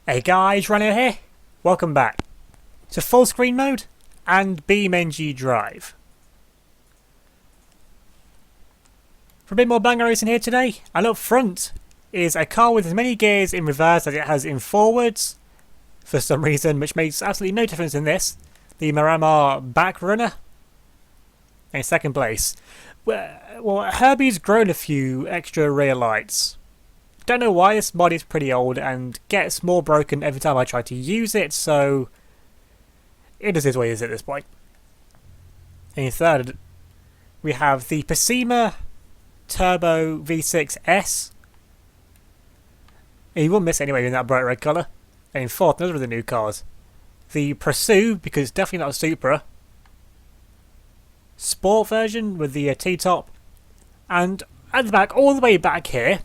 Hey guys, Rano here. Welcome back to full screen mode and BeamNG drive. For a bit more banger racing here today, and up front is a car with as many gears in reverse as it has in forwards, for some reason, which makes absolutely no difference in this. The Miramar back runner in second place. Well, Herbie's grown a few extra rear lights. Don't know why, this mod is pretty old and gets more broken every time I try to use it, so it is what it is at this point. In third, we have the Persima Turbo V6S. You won't miss it anyway in that bright red colour. And in fourth, another of the new cars. The Pursuit, because it's definitely not a Supra. Sport version with the T-top. And at the back, all the way back here,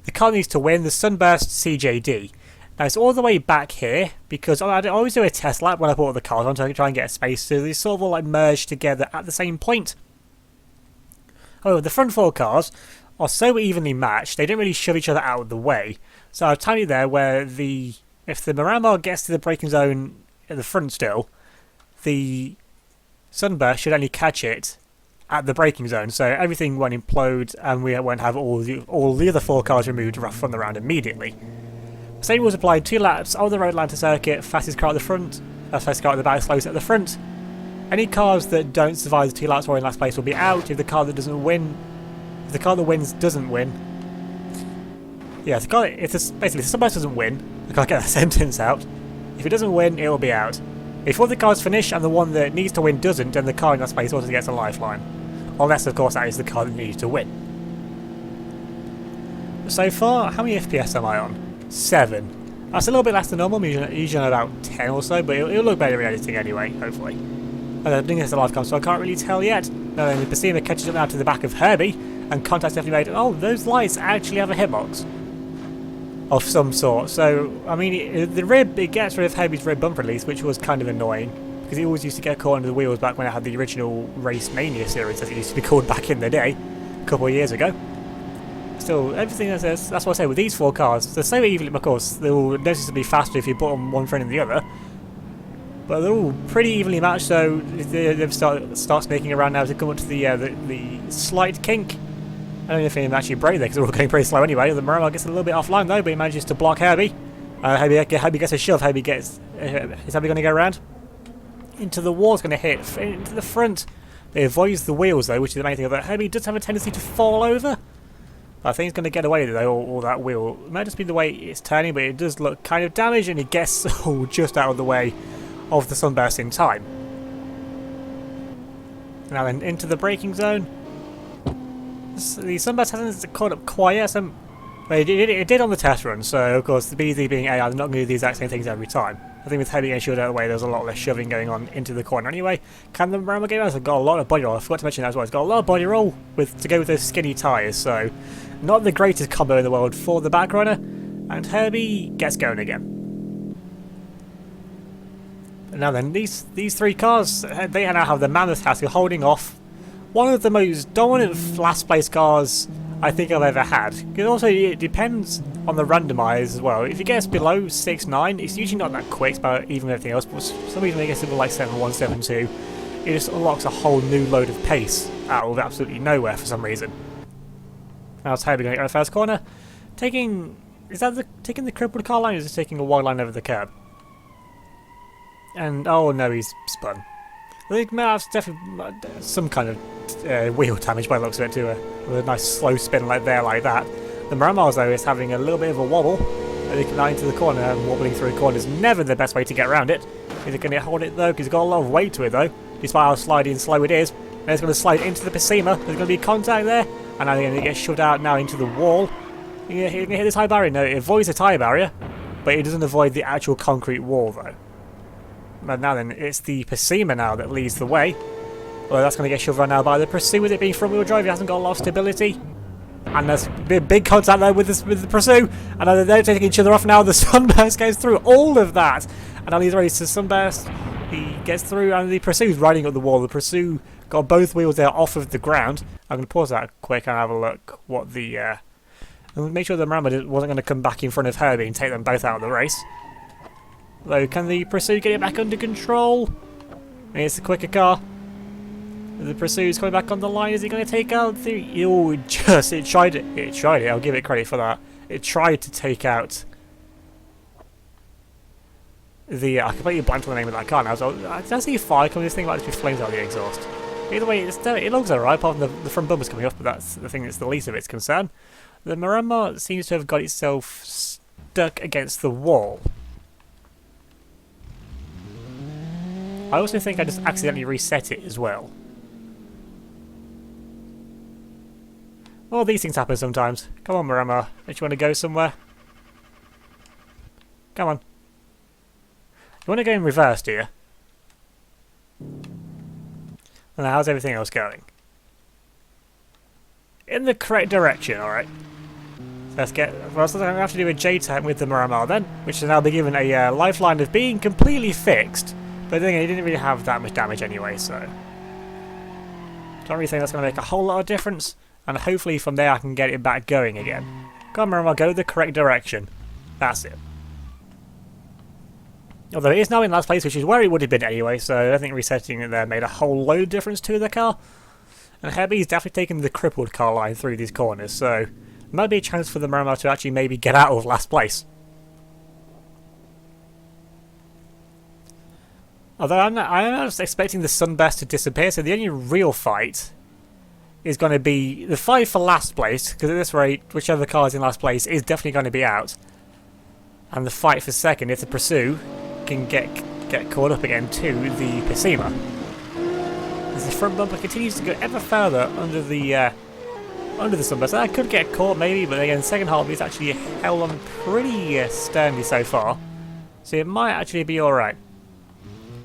the car needs to win, the Sunburst CJD. Now it's all the way back here because I always do a test lap when I put all the cars on to try and get a space, so they sort of all like merge together at the same point. However, the front four cars are so evenly matched, they don't really shove each other out of the way. So I've timed it there where if the Miramar gets to the braking zone at the front still, the Sunburst should only catch it at the braking zone, so everything won't implode and we won't have all the other four cars removed from the round immediately. Same rules apply: 2 laps of the road Atlanta circuit, fastest car at the front, fastest car at the back, slowest at the front. Any cars that don't survive the 2 laps or in last place will be out. If the car that wins doesn't win. Yeah, basically if the Sunburst doesn't win, I can't get that sentence out. If it doesn't win, it will be out. If all the cars finish and the one that needs to win doesn't, then the car in that space also gets a lifeline. Unless, of course, that is the car that needs to win. So far, how many FPS am I on? 7. That's a little bit less than normal. I'm usually on about 10 or so, but it'll look better in editing anyway, hopefully. And I think it's a live cam, so I can't really tell yet. Now then, the Persima catches up now to the back of Herbie, and contact's definitely made. Oh, those lights actually have a hitbox of some sort. So, I mean, it gets rid of Herbie's rear bumper at least, which was kind of annoying, because he always used to get caught under the wheels back when I had the original Race Mania series, as it used to be called back in the day, a couple of years ago. Still, everything that's what I say with these 4 cars. They're so evenly, of course, they're all noticeably faster if you put them one front in the other, but they're all pretty evenly matched, so they've started sneaking around now to come up to the slight kink. I don't know if they actually brake there because they're all going pretty slow anyway. The Miramar gets a little bit offline though, but he manages to block Herbie. Herbie gets a shove. Is Herbie going to go around? Into the wall, it's going to hit into the front. It avoids the wheels though, which is the main thing. That Herbie does have a tendency to fall over. But I think he's going to get away with it though, all that wheel. It might just be the way it's turning, but it does look kind of damaged, and he gets just out of the way of the Sunburst in time. Now then, into the braking zone. The Sunburst hasn't caught up quite yet. It did on the test run, so of course the BZ being AI, they're not going to do the exact same things every time. I think with Herbie getting shoved out of the way, there's a lot less shoving going on into the corner anyway. Can the Miramar get out? It's got a lot of body roll. I forgot to mention that as well. It's got a lot of body roll to go with those skinny tyres, so not the greatest combo in the world for the back runner. And Herbie gets going again. And now then, these 3 cars, they now have the mammoth task of holding off one of the most dominant last place cars I think I've ever had. Because also it depends on the randomizer as well. If it gets below 6.9, it's usually not that quick, but even everything else. But for some reason, when it gets to like 7.1, 7.2, it just unlocks a whole new load of pace out of absolutely nowhere for some reason. Now it's Herbie going to get the first corner. Taking the crippled car line, or is it taking a wide line over the curb? And oh no, he's spun. I think that's definitely some kind of wheel damage by the looks of it too, with a nice slow spin like that. The Miramar though is having a little bit of a wobble. Now into the corner, and wobbling through a corner is never the best way to get around it. Is it going to hold it though? Because it's got a lot of weight to it though, despite how slidey and slow it is. And it's going to slide into the Persima. There's going to be contact there, and now they're going to get shoved out now into the wall. You're going to hit this high barrier. No, it avoids the tyre barrier, but it doesn't avoid the actual concrete wall though. But now then, it's the Persima now that leads the way. Well, that's going to get shoved around now by the Pursuit. With it being front wheel drive, it hasn't got a lot of stability. And there's big contact there with the Pursuit. And they're taking each other off now. The Sunburst goes through all of that. And now he's ready to Sunburst. He gets through, and the Pursuit's riding up the wall. The Pursuit got both wheels there off of the ground. I'm going to pause that quick and have a look what the And make sure the Marama wasn't going to come back in front of Herbie and take them both out of the race. Though, can the Pursuit get it back under control? It's the quicker car. The Pursuit's coming back on the line. Is it going to take out the... Oh, it tried it. It tried it. I'll give it credit for that. It tried to take out the... I completely blanked on the name of that car now. So, did I see fire coming? This thing might just be flames out of the exhaust. Either way, it looks alright, apart from the front bumper's coming off, but that's the thing that's the least of its concern. The Marama seems to have got itself stuck against the wall. I also think I just accidentally reset it as well. Well, these things happen sometimes. Come on, Marama. Don't you want to go somewhere? Come on. You want to go in reverse, do you? Now, how's everything else going? In the correct direction, alright. So let's get... Well, so I'm going to have to do a J-turn with the Marama then, which has now been given a lifeline of being completely fixed. But then it didn't really have that much damage anyway, so... Don't really think that's going to make a whole lot of difference. And hopefully from there I can get it back going again. Come on, Marama, go the correct direction. That's it. Although it is now in last place, which is where it would have been anyway, so I think resetting it there made a whole load of difference to the car. And Herbie's definitely taken the crippled car line through these corners, so there might be a chance for the Marama to actually maybe get out of last place. Although I'm not expecting the sunburst to disappear, so the only real fight is going to be the fight for last place, because at this rate, whichever car is in last place is definitely going to be out. And the fight for second, if the Pursuit can get caught up again to the Pacima. As the front bumper continues to go ever further under the sunburst. So that could get caught maybe, but again, second half is actually held on pretty sternly so far. So it might actually be alright.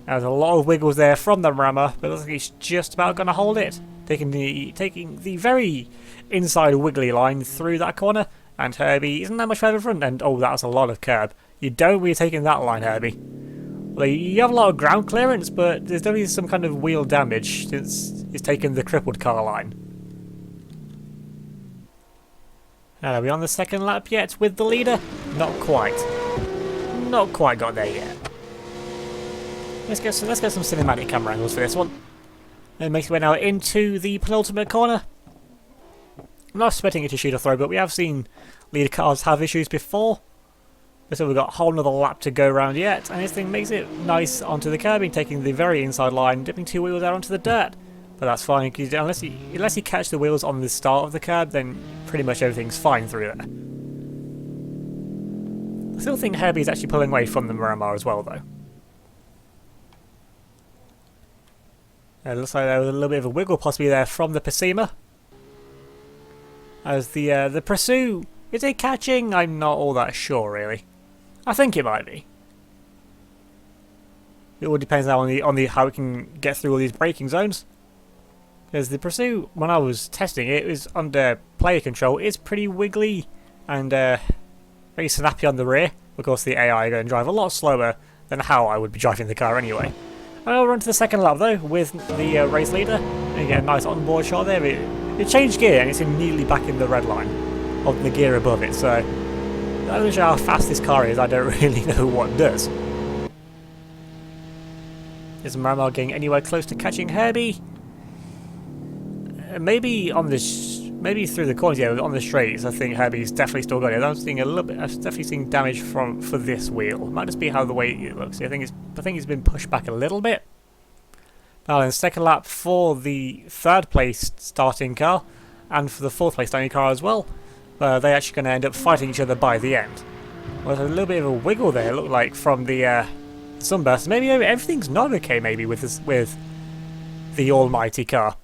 There's a lot of wiggles there from the Marama, but it looks like he's just about going to hold it. Taking the very inside wiggly line through that corner, and Herbie isn't that much further front, and oh, that was a lot of curb. You don't be taking that line, Herbie. Well, you have a lot of ground clearance, but there's definitely some kind of wheel damage since it's taken the crippled car line. Now, are we on the second lap yet with the leader? Not quite. Not quite got there yet. Let's get some cinematic camera angles for this one. And makes its way now into the penultimate corner. I'm not expecting it to shoot a throw, but we have seen leader cars have issues before. So we've got a whole nother lap to go around yet, and this thing makes it nice onto the curbing, taking the very inside line, dipping two wheels out onto the dirt. But that's fine, because unless you catch the wheels on the start of the curb, then pretty much everything's fine through there. I still think Herbie's actually pulling away from the Marama as well, though. It looks like there was a little bit of a wiggle possibly there from the Pacima. As the Pursuit, is it catching? I'm not all that sure, really. I think it might be. It all depends now on the how it can get through all these braking zones. Because the Pursuit, when I was testing it, was under player control. It's pretty wiggly and very snappy on the rear. Of course, the AI are going to drive a lot slower than how I would be driving the car anyway. I'll run to the second lap though with the race leader. And you get a nice onboard shot there. It changed gear and it's immediately back in the red line of the gear above it. So I'm not sure how fast this car is. I don't really know what does. Is Marama getting anywhere close to catching Herbie? Maybe on this, maybe through the corners. Yeah, on the straights. I think Herbie's definitely still got it. I'm seeing a little bit. I'm definitely seeing damage for this wheel. It might just be how the way it looks. I think it's been pushed back a little bit. Now in second lap for the third place starting car and for the fourth place starting car as well. They're actually going to end up fighting each other by the end. Well, there's a little bit of a wiggle there. It looked like from the sunburst. Maybe everything's not okay. Maybe with the almighty car.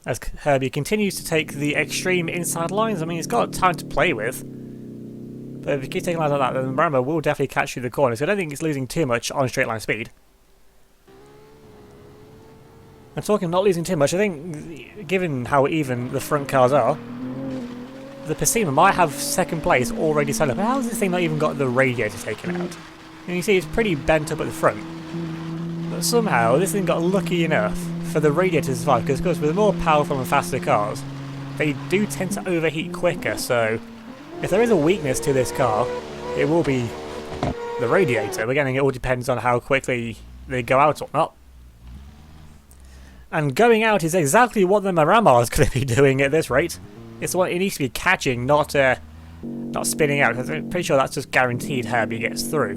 As Herbie continues to take the extreme inside lines. I mean, he's got time to play with. But if you keep taking lines like that, then Marama will definitely catch through the corners. So I don't think it's losing too much on straight line speed. I'm talking not losing too much. I think, given how even the front cars are, the Pacima might have second place already set up. How has this thing not even got the radiator taken out? And you see it's pretty bent up at the front. But somehow this thing got lucky enough for the radiator to survive, because of course with the more powerful and faster cars, they do tend to overheat quicker, so if there is a weakness to this car, it will be the radiator. But again, it all depends on how quickly they go out or not. And going out is exactly what the Miramar is going to be doing at this rate. It's what it needs to be catching, not spinning out, because I'm pretty sure that's just guaranteed Herbie gets through.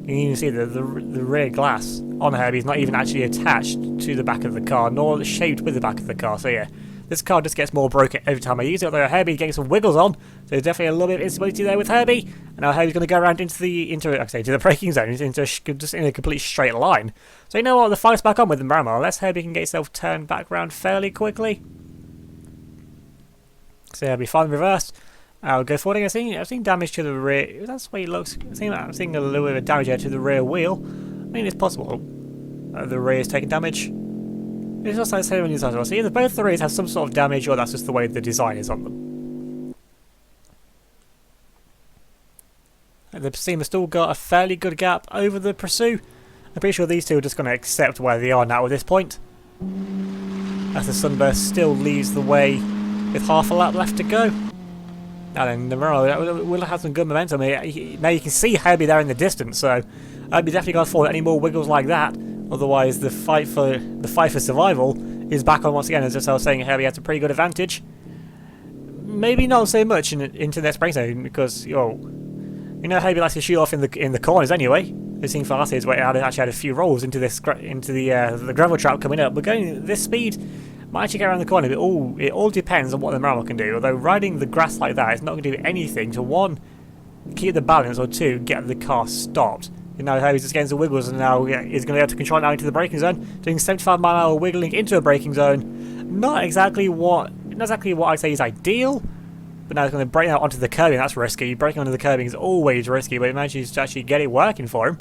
You can even see the rear glass on Herbie is not even actually attached to the back of the car, nor shaped with the back of the car. So yeah, this car just gets more broken every time I use it, although Herbie getting some wiggles on, so there's definitely a little bit of instability there with Herbie. And now Herbie's going to go around into the braking zone, just in a complete straight line. So you know what, the fight's back on with the Miramar, unless Herbie can get himself turned back around fairly quickly. So Herbie finally reversed. I'll go forward again. I've seen damage to the rear. That's the way it looks. I'm seeing a little bit of damage here to the rear wheel. I mean, it's possible. The rear is taking damage. It's just like the same on the side as well. So either both the rears have some sort of damage, or that's just the way the design is on them. And the Pursuit has still got a fairly good gap over the Pursuit. I'm pretty sure these two are just going to accept where they are now at this point. As the Sunburst still leads the way with half a lap left to go. Now then, the Miramar will have some good momentum. Now you can see Herbie there in the distance, so I'd be definitely going to afford any more wiggles like that. Otherwise, the fight for survival is back on once again. As I was saying, Herbie has a pretty good advantage. Maybe not so much into the next braking zone, because Herbie likes to shoot off in the corners anyway. We've seen for last year's where it actually had a few rolls into the gravel trap coming up, but going this speed might actually get around the corner. But it all depends on what the Miramar can do. Although riding the grass like that is not going to do anything to, one, keep the balance, or two, get the car stopped. Herbie's just getting some wiggles, and now he's going to be able to control it now into the braking zone, doing 75-mile-an-hour wiggling into a braking zone. Not exactly what I'd say is ideal. But now he's going to brake out onto the curbing. That's risky. Braking onto the curbing is always risky, but he manages to actually get it working for him.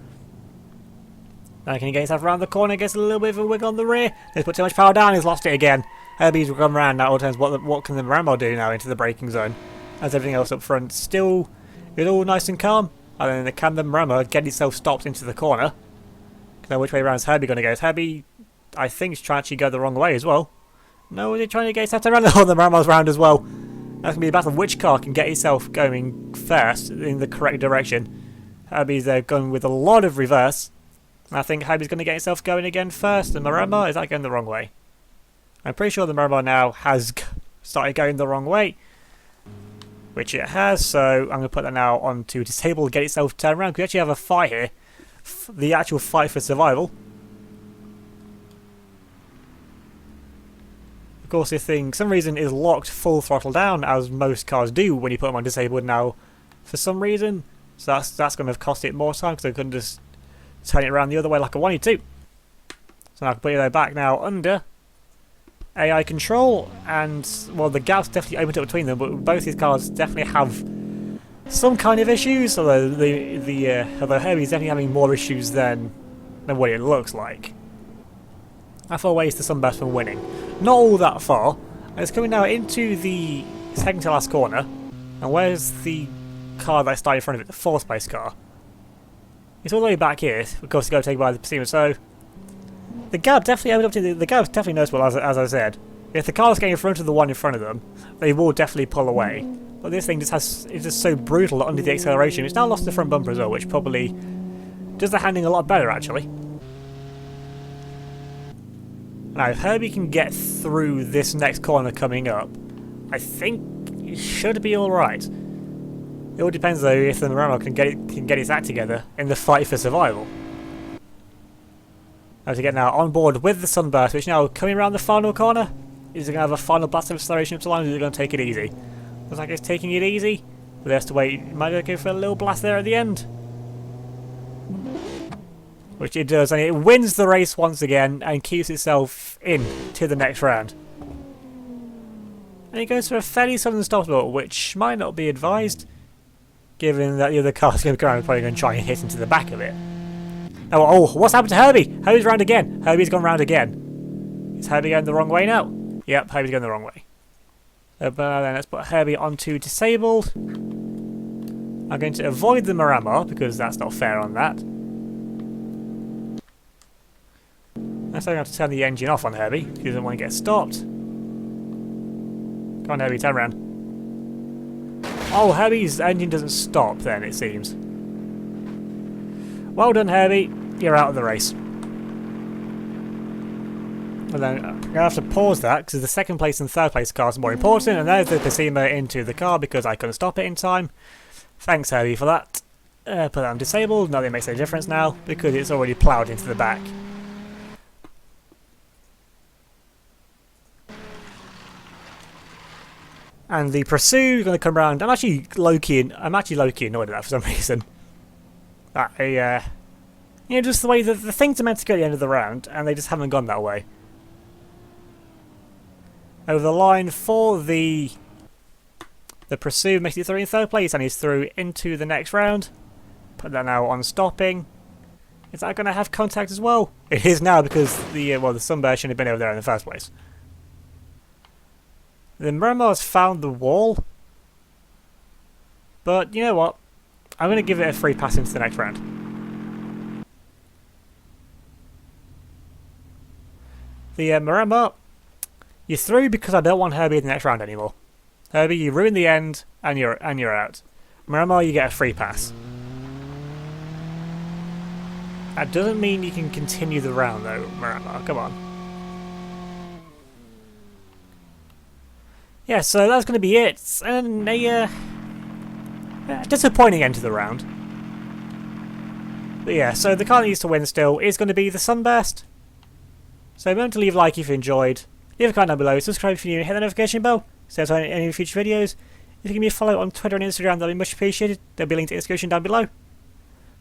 Now can he get himself around the corner? Gets a little bit of a wiggle on the rear. He's put too much power down. He's lost it again. Herbie's come around now. All times. What can the Miramar do now into the braking zone? As everything else up front still is all nice and calm. And then can the Miramar get itself stopped into the corner? Now which way around is Herbie going to go? Is Herbie, I think, is trying to actually go the wrong way as well. No, is he trying to get himself around? Oh, the Miramar's round as well. That's going to be a battle of which car can get itself going first in the correct direction. Herbie's going with a lot of reverse. I think Herbie's going to get himself going again first. The Miramar, is that going the wrong way? I'm pretty sure the Miramar now has started going the wrong way. Which it has, so I'm going to put that now on to disable, get itself turned around. We actually have a fight here. The actual fight for survival. Of course, this thing, for some reason, is locked full throttle down, as most cars do when you put them on disabled now, for some reason. So that's going to cost it more time, because I couldn't just turn it around the other way like I wanted to. So now I can put it back now under AI control, and well, the gap's definitely opened up between them, but both these cars definitely have some kind of issues, although although Herbie's definitely having more issues than what it looks like. How far away is the Sunburst from winning? Not all that far. It's coming now into the second to last corner. And where's the car that started in front of it? The fourth place car. It's all the way back here. Of course, it's got to take by the Pursuit. So the gap definitely opened up to the gap's definitely noticeable, as I said. If the car's getting in front of the one in front of them, they will definitely pull away. But this thing is just so brutal under the acceleration. It's now lost the front bumper as well, which probably does the handling a lot better actually. Now, if Herbie can get through this next corner coming up, I think it should be alright. It all depends, though, if the Miramar can get its act together in the fight for survival. Now to get now on board with the Sunburst, which now coming around the final corner. Is it going to have a final blast of acceleration up to line, or is it going to take it easy? Looks like it's taking it easy, but it has to wait. It might go for a little blast there at the end. Which it does, and it wins the race once again and keeps itself in to the next round. And it goes for a fairly sudden stop, which might not be advised, given that the other car's going to come around and probably going to try and hit into the back of it. Oh, what's happened to Herbie? Herbie's round again. Herbie's gone round again. Is Herbie going the wrong way now? Yep, Herbie's going the wrong way. But then let's put Herbie onto disabled. I'm going to avoid the Miramar because that's not fair on that. I'm going to have to turn the engine off on Herbie. He doesn't want to get stopped. Come on, Herbie, turn around. Oh, Herbie's engine doesn't stop then, it seems. Well done, Herbie. You're out of the race. And then I'm going to have to pause that because the second place and third place cars are more important, and there's the Pacima into the car because I couldn't stop it in time. Thanks, Herbie, for that. Put that on disabled. Nothing makes any difference now because it's already ploughed into the back. And the Pursuit is going to come around. I'm actually low-key annoyed at that for some reason. Just the way that the things are meant to go at the end of the round, and they just haven't gone that way. Over the line for the Pursuit makes it through in third place, and he's through into the next round. Put that now on stopping. Is that going to have contact as well? It is now because the Sunburst shouldn't have been over there in the first place. The Miramar has found the wall. But you know what? I'm going to give it a free pass into the next round. The Miramar, you're through because I don't want Herbie in the next round anymore. Herbie, you ruined the end and you're out. Miramar, you get a free pass. That doesn't mean you can continue the round though, Miramar. Come on. Yeah, so that's going to be it. And a disappointing end to the round. But yeah, so the car that needs to win still is going to be the Sunburst. So remember to leave a like if you enjoyed. Leave a comment down below, subscribe if you're new, and hit the notification bell so to any future videos. If you can give me a follow on Twitter and Instagram, that'll be much appreciated. There'll be a link to the description down below.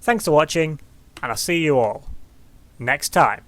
Thanks for watching, and I'll see you all next time.